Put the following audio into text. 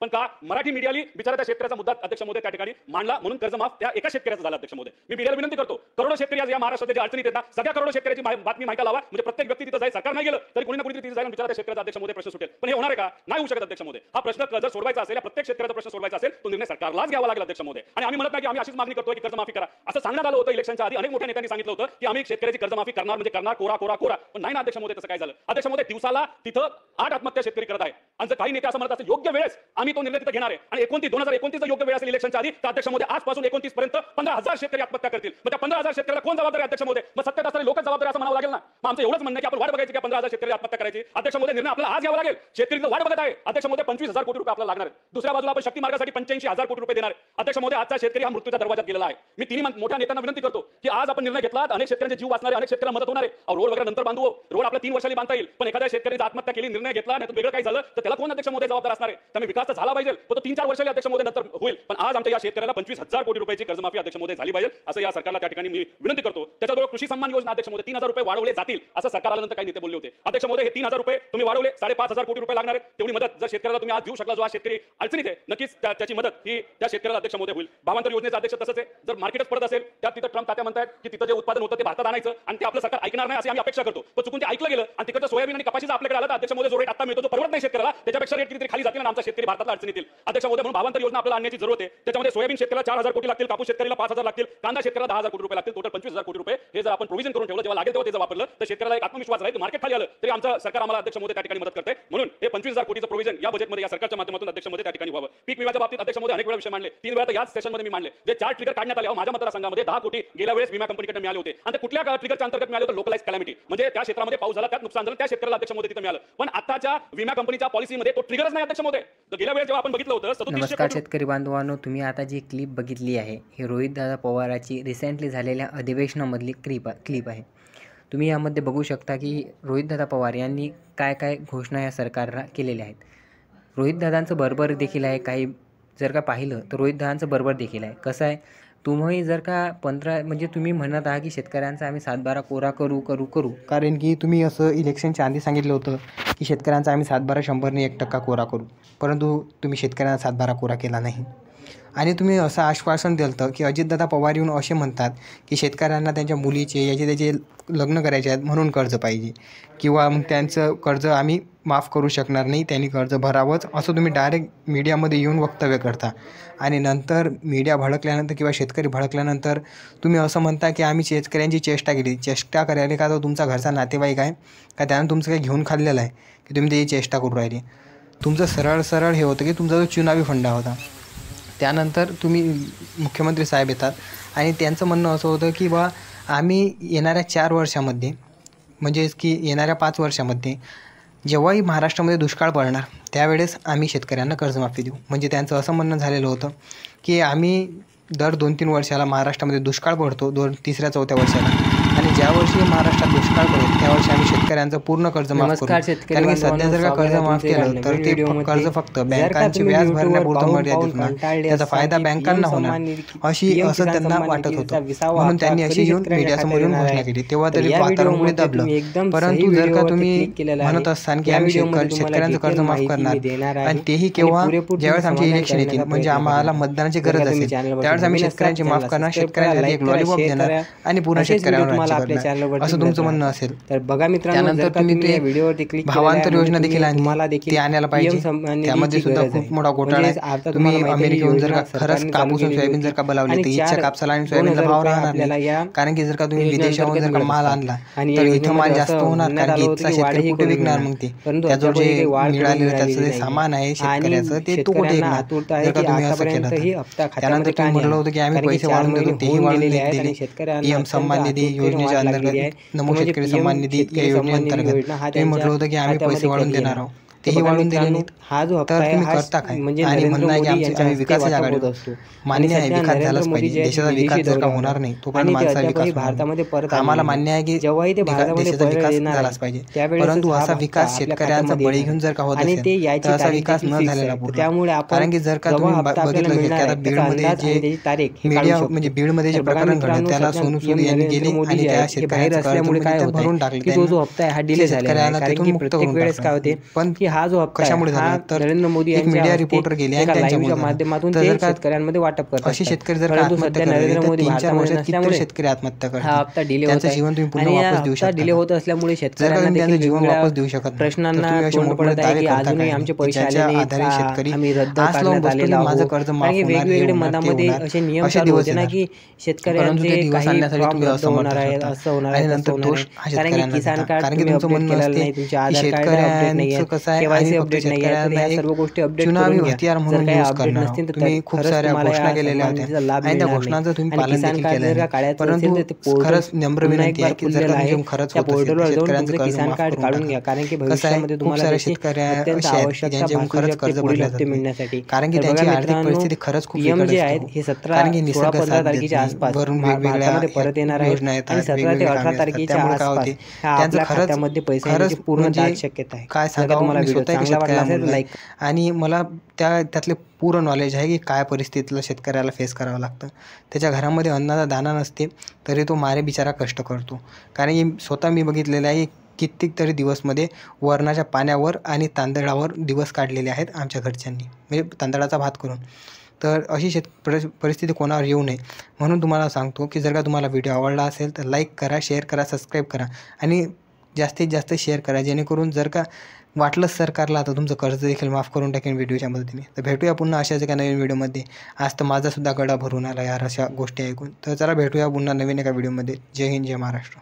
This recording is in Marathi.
पण का मराठी मीडियाली बिचारा त्या शेतकऱ्याचा मुद्दा अध्यक्ष महोदय त्या ठिकाणी मांडला म्हणून कर्जमाफ त्या एका शेतकऱ्याचा झाला अध्यक्ष महोदय। मी मीडियाला विनंती करतो, करोडो शेतकरी आज या महाराष्ट्रात ज्या अडचणीत येतात सगळ्या करोडो शेतकऱ्याची बातमी माहिती लावा, म्हणजे प्रत्येक व्यक्ती तिथे जाईल, सरकार नाही गेलं तरी कोणी ना कोणी तिथे जाईल, बिचारा त्या शेतकऱ्याचा अध्यक्ष महोदय प्रश्न सुटेल। पण हे होणार आहे का? नाही होऊ शकत अध्यक्ष महोदय। हा प्रश्न जर सोडवायचा असेल, प्रत्येक शेतकऱ्याचा प्रश्न सोडवायचा असेल, तो निर्णय सरकारलाच घ्यावा लागेल अध्यक्ष महोदय। आणि आम्ही म्हणत नाही की आम्ही अशीच मागणी करतोय की कर्जमाफी करा, असं सांगण्यात आलं होतं इलेक्शनच्या आधी, अनेक मोठ्या नेत्यांनी सांगितलं होतं की आम्ही शेतकऱ्याची कर्जमाफी करणार म्हणजे करणार, कोरा कोरा कोरा। पण नाही ना अध्यक्ष महोदय, तसं काय झालं अध्यक्ष महोदय? दिवसाला तिथं 8 आत्महत्या शेतकरी करत आहे आणि जर काही नेते असं म्हणत असतील योग्य वेळेस आम्ही तो निर्णय तिथे घेणार आहे आणि 2029 जर योग्य वेळ असेल इलेक्शनच्या आधी, तर अध्यक्ष महोदय आजपासून 29 पर्यंत 15,000 शेतकरी आत्महत्या करतील। मग त्या 15,000 शेतकऱ्याला कोण जबाबदार आहे अध्यक्ष महोदय? मग सत्तेत असणारे लोकच जबाबदार असं म्हणावं लागेल ना। मग आमचं एवढंच म्हणणं की आपण वाट बघायची की 15,000 शेतकरी आत्महत्या करायची अध्यक्ष महोदय? निर्णय आपल्याला आज घ्यावा लागेल। शेतकरी वाट बघत आहे अध्यक्ष महोदय, 25,000 कोटी रुपये आपल्याला लागणार आहेत। दुसऱ्या बाजूला आपण शक्ती मार्गासाठी 85,000 कोटी रुपये देणार आहे अध्यक्ष महोदय। आजचा शेतकरी हा मृत्यूच्या दरवाजात गेलेला आहे। मी तिन्ही मोठ्या नेत्यांना विनंती करतो की आज आपण निर्णय घेतला, अनेक शेतकऱ्यांचे जीव वाचणारे, अनेक शेतकऱ्यांना मदत होणार आहे। रोड वगैरे नंतर बांधू, रोड आपल्या 3 वर्षांनी बांधता येईल, पण एखाद्या शेतकऱ्याने आत्महत्या केली, निर्णय घेतला नाही तर वेगळं काही झालं तर त्याला कोण अध्यक्ष महोदय जबाबदार असणार आहे? त्यामुळे विकास तर झाला पाहिजे, पण तो 3-4 वर्षांनी अध्यक्ष महोदय नंतर होईल। पण आज आमच्या या शेतकऱ्याला 25,000 कोटी रुपयाची कर्जमाफी अध्यक्ष महोदय झाली पाहिजे, असं या सरकारला त्या ठिकाणी मी विनंती करतो। त्याच्याबरोबर कृषी सन्मान योजना अध्यक्ष महोदय 3,000 रुपये वाढवले जातील असं सरकार आल्यानंतर काही नेते बोलले होते अध्यक्ष महोदय। हे 3,000 रुपये तुम्ही वाढवले, 5,500 कोटी रुपये लागणार आहेत। तेवढी मदत जर शेतकऱ्याला तुम्ही आज देऊ शकला, जो आज शेतकरी अडचणीत आहे, नक्कीच त्याची मदत ही त्या शेतकऱ्याला अध्यक्ष महोदय होईल। भावांतर योजनेचा अध्यक्ष तसंच आहे, जर मार्केटच पडत असेल त्यात तिथं ट्रम्प तात्या म्हणतात की तिथं जे उत्पादन होतं ते भारतात आणायचं आणि ते आपलं सरकार ऐकणार नाही अशी आम्ही अपेक्षा करतो, पण चुकून ते ऐकलं गेलं आणि तिकडचं सोयाबीन आणि कपाशीचं आपल्याकडे आलं तर अध्यक्ष महोदय जो रेट आता मिळतो तो परवडत नाही शेतकऱ्याला, त्याच्यापेक्षा रेट कितीतरी खाली जातील आणि आमचा शेतकरी भारतातला अडचणीत येईल अध्यक्ष महोदय। म्हणून भावांतर योजना आपल्याला आणण्याची जरूरत आहे। त्याच्यामध्ये सोयाबीन शेतकऱ्याला 4,000 कोटी लागतील, कापूस शेतकऱ्याला 5,000 लागतील, कांदा शेतकऱ्याला 10,000 कोटी रुपये लागतील, टोटल 25,000 कोटी रुपये हे जर आपण प्रोव्हिजन करून ठेवलं, जेव्हा लागेल तेव्हा ते वापरलं तर शेतकऱ्याला एक आत्मविश्वास राहील, मार्केट खाली आलं तरी आमचं सरकार आम्हाला अध्यक्ष महोदय त्या ठिकाणी मदत करते। म्हणून हे 25,000 कोटीचं प्रोव्हिजन या बजेटमध्ये या सरकारच्या माध्यमातून अध्यक्ष महोदय त्या ठिकाणी व्हावं। पीक विम्याच्या बाबतीत अध्यक्ष महोदय अनेक वेळा विषय मांडले, 3 वेळा याच सेशनमध्ये मी मांडले, जे 4 ट्रिगर काढण्यात आले माझ्या मतदारसंघामध्ये 10 कोटी गेल्या वेळेस विमा कंपनीकडे मिळाले होते आणि ते कुठल्या ट्रिगरच्या अंतर्गत मिळाले होते? लोकलाइज कॅलॅमिटी, म्हणजे त्या क्षेत्रामध्ये पाऊस झाला, त्यात नुकसान झालं, त्या शेतकऱ्याला अध्यक्ष महोदय तिथे मिळालं। पण आताच्या विमा कंपनीच्या पॉलिसीमध्ये तो ट्रिगरच नाही अध्यक्ष महोदय। तर गेल्या वेळेस जेव्हा आपण बघितलं होतं 3700 नमस्कार शेतकरी बांधवांनो, तुम्ही आता जी क्लिप बघितली आहे ही रोहितदादा पवाराची रिसेंटली झालेल्या अधिवेशनामधली क्लिप आहे। तुम्ही यामध्ये बघू शकता की रोहितदादा पवार यांनी काय काय घोषणा या सरकारला केलेल्या आहेत। रोहितदादांचं बरोबर देखील आहे, काही जर का पाहिलं तर रोहितदादांचं बरोबर देखील आहे। कसं आहे, तुम्ही जर का 15 म्हणजे तुम्ही म्हणत आहात की शेतकऱ्यांचा आम्ही 7-12 कोरा करू, कारण की तुम्ही असं इलेक्शनच्या आधी सांगितलं होतं की शेतकऱ्यांचा आम्ही 7-12 100 1% कोरा करू, परंतु तुम्ही शेतकऱ्यांना 7-12 कोरा केला नाही। आणि तुम्ही असं आश्वासन दिलं की अजितदादा पवार येऊन असे म्हणतात की शेतकऱ्यांना त्यांच्या मुलीचे त्याचे लग्न करायचे आहेत म्हणून कर्ज पाहिजे, किंवा मग त्यांचं कर्ज आम्ही माफ करू शकणार नाही, त्यांनी कर्ज भरावंच, असं तुम्ही डायरेक्ट मीडियामध्ये येऊन वक्तव्य करता। आणि नंतर मीडिया भडकल्यानंतर किंवा शेतकरी भडकल्यानंतर तुम्ही असं म्हणता की आम्ही शेतकऱ्यांची चेष्टा केली। चेष्टा करायला का तो तुमचा घरचा नातेवाईक आहे का? त्यानं तुमचं काही घेऊन खाल्लेलं आहे की तुम्ही त्याची चेष्टा करू राहिली? तुमचं सरळ हे होतं की तुमचा जो चुनावी फंडा होता। त्यानंतर तुम्ही मुख्यमंत्री साहेब येतात आणि त्यांचं म्हणणं असं होतं की बा आम्ही येणाऱ्या 4 वर्षामध्ये, म्हणजेच की येणाऱ्या 5 वर्षामध्ये जेव्हाही महाराष्ट्रामध्ये दुष्काळ पडणार त्यावेळेस आम्ही शेतकऱ्यांना कर्जमाफी देऊ। म्हणजे त्यांचं असं म्हणणं झालेलं होतं की आम्ही दर 2-3 वर्षाला महाराष्ट्रामध्ये दुष्काळ पडतो, 3ऱ्या-4थ्या वर्षाला, आणि ज्या वर्षी महाराष्ट्रात दुष्काळ पडेल त्या वर्षी आम्ही शेतकऱ्यांचं पूर्ण कर्ज माफ करू। कारण की सध्या जर का कर्ज माफ केलं तर ते कर्ज फक्त बँकांचे व्याज भरण्यापुरतं मर्यादित होणार, त्याचा फायदा बँकांना होणार असं त्यांना वाटत होतं। म्हणून त्यांनी अशी येऊन मीडियासमोर येऊन घोषणा केली, तेव्हा तरी वातावरण पुढे दबलं। परंतु जर का तुम्ही म्हणत असताल की आम्ही शेतकऱ्यांचं कर्ज माफ करणार, आणि तेही केव्हा ज्यावेळेस आमचे इलेक्शन येतील, म्हणजे आम्हाला मतदानाची गरज असेल त्यावेळेस आम्ही शेतकऱ्यांची माफ करणार, शेतकऱ्यांसाठी एक लॉलीपॉप देणार आणि पूर्ण शेतकऱ्यांवर असं तुमचं म्हणणं असेल तर बघा मित्रांनो। त्यानंतर तुम्ही ते व्हिडिओवरती क्लिक भावांतर योजना देखील ते आणायला पाहिजे, त्यामध्ये सुद्धा खूप मोठा घोटाळा आहे। तुम्ही अमेरिकेहून जर का खरंच कापूस सोयाबीन जर का बोलावले तर इथच्या कापसाला आणि सोयाबीनला भाव राहणार नाही, कारण की जर का तुम्ही विदेशाहून जर का माल आणला तर इथं माल जास्त होणार, कारण की इथचा शेतकरी कुठे विकणार? मग ते त्याचं जे मिळालेलं त्याचं जे सामान आहे शेतकऱ्याचं ते तो कुठे विकणार जर का तुम्ही असं केलं तर? त्यानंतर तुम्ही म्हटलं होतं की आम्ही पैसे वाढवून देतो, तेही वाढवून दिले। पीएम सन्मान निधी योजनेच्या अंतर्गत, नमो शेतकरी सन्मान निधी या योजनेअंतर्गत तुम्ही म्हटलं होतं की आम्ही पैसे वाढवून देणार आहोत, तेही वाढून दिले नाहीत। हा जो तर तुम्ही करता काय? आणि म्हणणं आहे की आम्ही विकासाची आघाडी असतो, मान्य आहे विकास झालाच पाहिजे, देशाचा विकास जर का होणार नाही तोपर्यंत माणसाचा विकास भारतामध्ये परत आम्हाला मान्य आहे की देशाचा विकास झालाच पाहिजे, परंतु असा विकास शेतकऱ्यांचा बळी घेऊन जर का होत असेल तर असा विकास न झालेला पुरला। कारण की जर का तुम्ही बघितलं की आता बीडमध्ये जे मीडिया म्हणजे बीडमध्ये जे प्रकरण घडलं त्याला सोनू सूद यांनी गेले आणि त्या शेतकऱ्यांचं कर्ज भरून टाकले, तो जो हप्ता आहे हा डिले झालेला आहे, कारण की प्रत्येक वेळेस काय होते पण हा जो हप्ता कशामुळे आहे, हा झाला तर नरेंद्र मोदी एक यांच्या मीडिया हस्ते रिपोर्टर गेले आणि एका त्यांच्यामुळे लाईव्हच्या झालं. माध्यमातून तर ते जर का शेतकऱ्यांमध्ये वाटप करत असे असतात. शेतकरी जर का परंतु आत्महत्या सध्या करायला नरेंद्र तर मोदी 3-4 भारतामध्ये वर्षात कितीतरी नसल्यामुळे शेतकरी आत्महत्या हा करतील. हप्ता डिले होत त्यांचं आहे जीवन तुम्ही पुन्हा आणि या वापस देऊ हप्ता शकता डिले का? होत असल्यामुळे जर का शेतकऱ्यांना तुम्ही देखील त्यांचं जीवन वेगवेगळ्या वापस देऊ शकत नाही तर प्रश्नांना तुम्ही असे तोंड मोठमोठे पडत आहे दावे की करता अजूनही काय आमचे की पैसे आले ज्याच्या नाहीत आधारे का, शेतकरी आम्ही रद्द आस लावून करण्यात बसतो की आलेलो माझं आहोत. कर्ज कारण माफ की होणार, हे वेगवेगळे होणार, ते मनामध्ये होणार, असे नियम असे चालू दिवस होते ना येणार. की परंतु शेतकऱ्यांचे ते दिवस काही आणण्यासाठी फॉर्म तुम्ही रद्द असमर्थ होणार आहेत, ठरता असं होणार आणि आहे, तसं नंतर होणार दोष आहे. हा कारण की शेतकऱ्यांना किसान देता. कार्ड कारण की तुम्ही तुमचं अपडेट म्हणणं केलेलं असते नाही, तुमचे की आधार कार्ड अपडेट नाही शेतकऱ्यांचं आहे, कसं आहे केवायसी आम्ही फक्त अपडेट नाही आहे, तर शेतकऱ्यांना ह्या एक सर्व गोष्टी अपडेट चुनावी करून घ्या. हत्यार जर म्हणून काही यूज अपडेट करणार नसतील आहोत. तर तुम्ही खूप खरंच साऱ्या तुम्हाला घोषणा या केलेल्या होत्या सन्मानिधीचा लाभ आणि त्या मिळणार नाही. घोषणांचं तुम्ही आणि पालन किसान देखील कार्ड केलं जर का नाही. काढायचं परंतु असेल तर ते पोर्टल खरंच नम्र पुन्हा एक विनंती बार आहे की जर खुललेलं का आहे. तुमच्याकडून खरंच त्या होत असेल तर पोर्टलवर जाऊन शेतकऱ्यांचं तुमचं कर्ज किसान माफ कार्ड करून काढून टाका. घ्या. कारण की कसं आहे भविष्यामध्ये खूप तुम्हाला साऱ्या त्याची शेतकऱ्या अत्यंत असे आहेत की आवश्यकता ज्यांच्याकडून भासू खरंच शकते कर्ज पुढील भरल्या हप्ते जात नाही. मिळण्यासाठी. कारण की तर बघा त्यांची आर्थिक मित्रांनो, परिस्थिती खरंच खूप पीएम बिकट जे असते आहेत हो. हे 17, कारण की 16, निसर्ग 15 साथ देत तारखेच्या नाही. आसपास वरून वेगवेगळ्या भारतामध्ये परत येणार आहेत योजना आणि येतात, 17 ते वेगवेगळे 18 कामे असतात. तारखेच्या त्यामुळे काय आसपास होते ह्या त्यांचं आपल्या खरंच खात्यामध्ये पैसे येण्याची पूर्ण म्हणजे दाट शक्यता आहे. काय जर का सांगावं, तुम्हाला मी व्हिडिओ स्वतः एक चांगला वाटला शेतकऱ्या असेल तर मुलगा आहे लाईक आणि मला त्यातले पूर्ण नॉलेज आहे की काय परिस्थितीला शेतकऱ्याला फेस करावं लागतं. त्याच्या घरामध्ये अन्नाचा दाणा नसते तरी तो मारे बिचारा कष्ट करतो. कारण की स्वतः मी बघितलेलं आहे कित्येक तरी दिवसमध्ये वरणाच्या पाण्यावर आणि तांदळावर दिवस काढलेले आहेत आमच्या घरच्यांनी, म्हणजे तांदळाचा भात करून. तर अशी परिस्थिती कोणावर येऊ नये म्हणून तुम्हाला सांगतो की जर का तुम्हाला व्हिडिओ आवडला असेल तर लाईक करा, शेअर करा, सबस्क्राईब करा आणि जास्तीत जास्त शेअर करा, जेणेकरून जर का वाटलंच सरकारला आता तुमचं कर्ज देखील माफ करून टाकेन व्हिडिओच्या मदतीने. तर भेटूया पुन्हा अशाच एका नवीन व्हिडिओमध्ये. आज तर माझासुद्धा गळा भरून आला यार अशा गोष्टी ऐकून. तर चला भेटूया पुन्हा नवीन एका व्हिडिओमध्ये. जय हिंद, जय महाराष्ट्र.